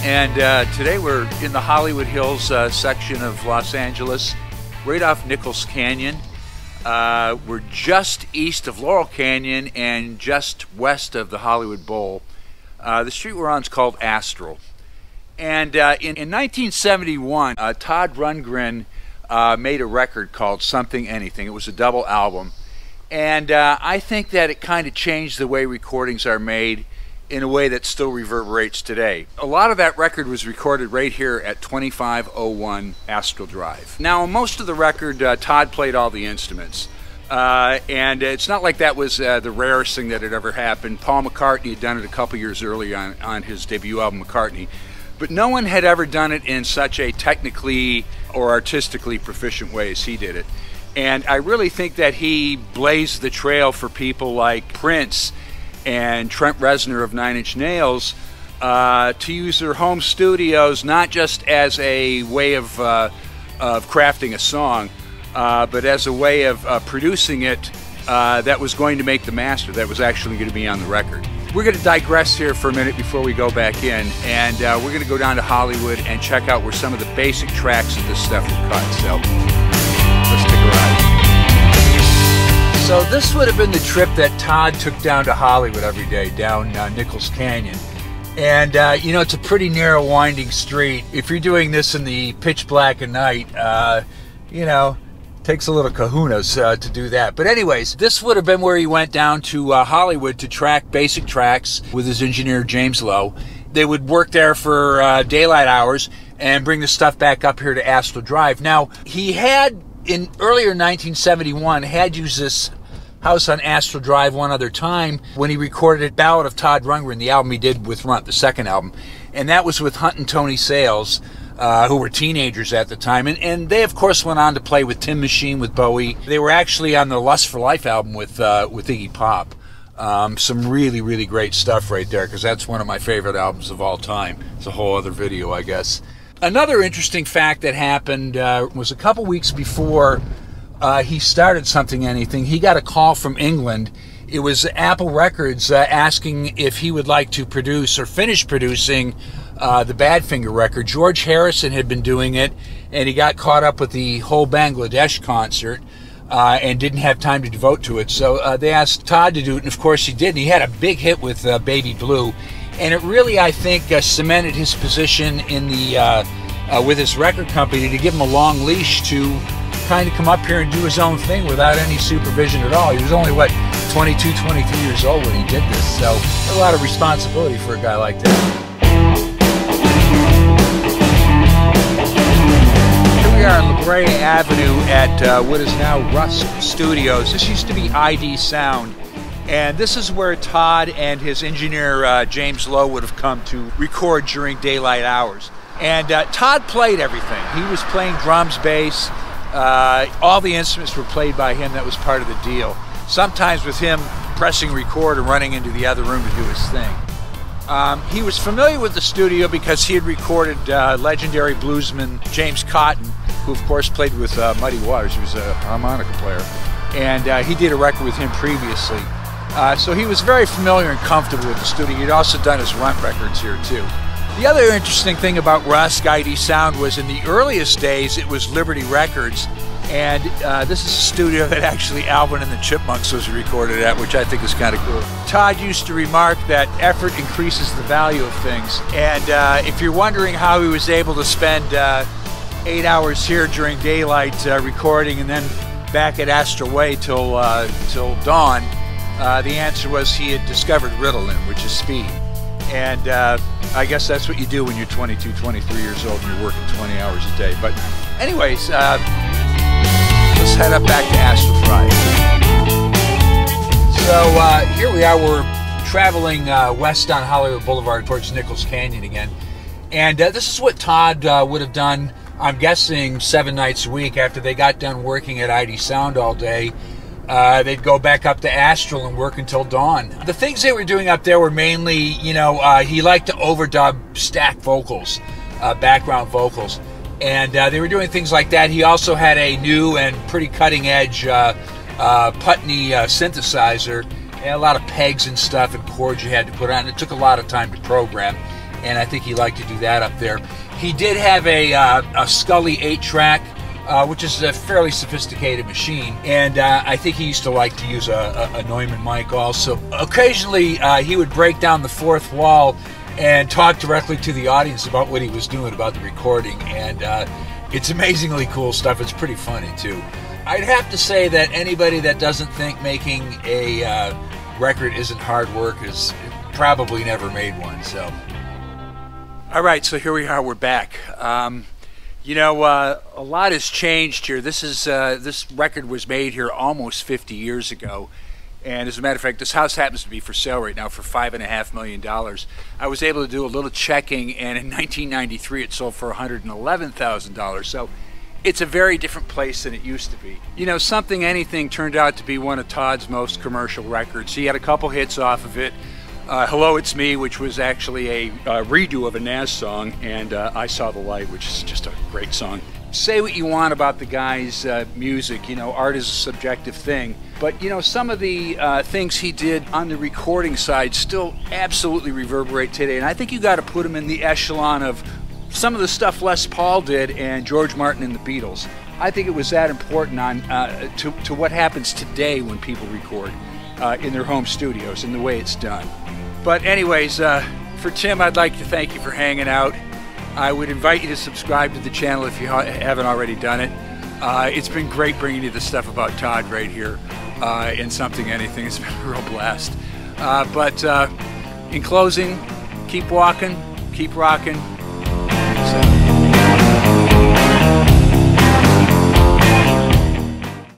And today we're in the Hollywood Hills section of Los Angeles, right off Nichols Canyon. We're just east of Laurel Canyon and just west of the Hollywood Bowl. The street we're on is called Astral. And in 1971, Todd Rundgren made a record called Something Anything. It was a double album. And I think that it kind of changed the way recordings are made in a way that still reverberates today. A lot of that record was recorded right here at 2501 Astral Drive. Now, on most of the record, Todd played all the instruments. And it's not like that was the rarest thing that had ever happened. Paul McCartney had done it a couple years earlier on his debut album, McCartney. But no one had ever done it in such a technically or artistically proficient way as he did it. And I really think that he blazed the trail for people like Prince and Trent Reznor of Nine Inch Nails to use their home studios not just as a way of crafting a song, but as a way of producing it that was going to make the master, that was actually going to be on the record. We're going to digress here for a minute before we go back in, and we're going to go down to Hollywood and check out where some of the basic tracks of this stuff were cut. So let's take a ride. So this would have been the trip that Todd took down to Hollywood every day, down Nichols Canyon. And, you know, it's a pretty narrow, winding street. If you're doing this in the pitch black of night, you know, takes a little kahunas to do that. But anyways, this would have been where he went down to Hollywood to track basic tracks with his engineer, James Lowe. They would work there for daylight hours and bring the stuff back up here to Astral Drive. Now, he had, in earlier 1971, had used this house on Astral Drive one other time when he recorded Ballad of Todd Rundgren, the album he did with Ruth, the second album. And that was with Hunt and Tony Sales, who were teenagers at the time. And they, of course, went on to play with Tin Machine, with Bowie. They were actually on the Lust for Life album with Iggy Pop. Some really, really great stuff right there, because that's one of my favorite albums of all time. It's a whole other video, I guess. Another interesting fact that happened was a couple weeks before he started Something Anything, he got a call from England. It was Apple Records asking if he would like to produce or finish producing the Badfinger record. George Harrison had been doing it, and he got caught up with the whole Bangladesh concert and didn't have time to devote to it. So they asked Todd to do it, and of course he did. And he had a big hit with Baby Blue, and it really, I think, cemented his position in the with his record company to give him a long leash to kind of come up here and do his own thing without any supervision at all. He was only, what, 22, 23 years old when he did this, so a lot of responsibility for a guy like that. Here we are on La Brea Avenue at what is now Russ Studios. This used to be ID Sound, and this is where Todd and his engineer James Lowe would have come to record during daylight hours. And Todd played everything. He was playing drums, bass, all the instruments were played by him. That was part of the deal. Sometimes with him pressing record and running into the other room to do his thing. He was familiar with the studio because he had recorded legendary bluesman James Cotton, who of course played with Muddy Waters. He was a harmonica player, and he did a record with him previously. So he was very familiar and comfortable with the studio. He'd also done his Runt records here too. The other interesting thing about Russ ID Sound was in the earliest days it was Liberty Records, and this is a studio that actually Alvin and the Chipmunks was recorded at, which I think is kind of cool. Todd used to remark that effort increases the value of things, and if you're wondering how he was able to spend 8 hours here during daylight recording and then back at Astral Way till dawn, the answer was he had discovered Ritalin, which is speed. And I guess that's what you do when you're 22, 23 years old and you're working 20 hours a day. But anyways, let's head up back to Astral Drive. So here we are. We're traveling west on Hollywood Boulevard towards Nichols Canyon again. And this is what Todd would have done, I'm guessing, 7 nights a week after they got done working at ID Sound all day. They'd go back up to Astral and work until dawn. The things they were doing up there were mainly, you know, he liked to overdub stack vocals, background vocals. And they were doing things like that. He also had a new and pretty cutting-edge Putney synthesizer. And a lot of pegs and stuff and chords you had to put on. It took a lot of time to program. and I think he liked to do that up there. He did have a Scully 8-track, which is a fairly sophisticated machine, and I think he used to like to use a Neumann mic also. Occasionally, he would break down the fourth wall and talk directly to the audience about what he was doing about the recording, and it's amazingly cool stuff. It's pretty funny, too. I'd have to say that anybody that doesn't think making a record isn't hard work has probably never made one. So, all right, so here we are. We're back. You know, a lot has changed here. This record was made here almost 50 years ago, and as a matter of fact, this house happens to be for sale right now for $5.5 million. I was able to do a little checking, and in 1993 it sold for $111,000. So it's a very different place than it used to be. You know, Something Anything turned out to be one of Todd's most commercial records. He had a couple hits off of it. Hello, It's Me, which was actually a redo of a Nas song, and I Saw the Light, which is just a great song. Say what you want about the guy's music, you know, art is a subjective thing, but you know, some of the things he did on the recording side still absolutely reverberate today, and I think you got to put him in the echelon of some of the stuff Les Paul did and George Martin and the Beatles. I think it was that important to what happens today when people record in their home studios and the way it's done. But anyways, for Tim, I'd like to thank you for hanging out. I would invite you to subscribe to the channel if you haven't already done it. It's been great bringing you the stuff about Todd right here in Something Anything. It's been a real blast. But in closing, keep walking, keep rocking. So.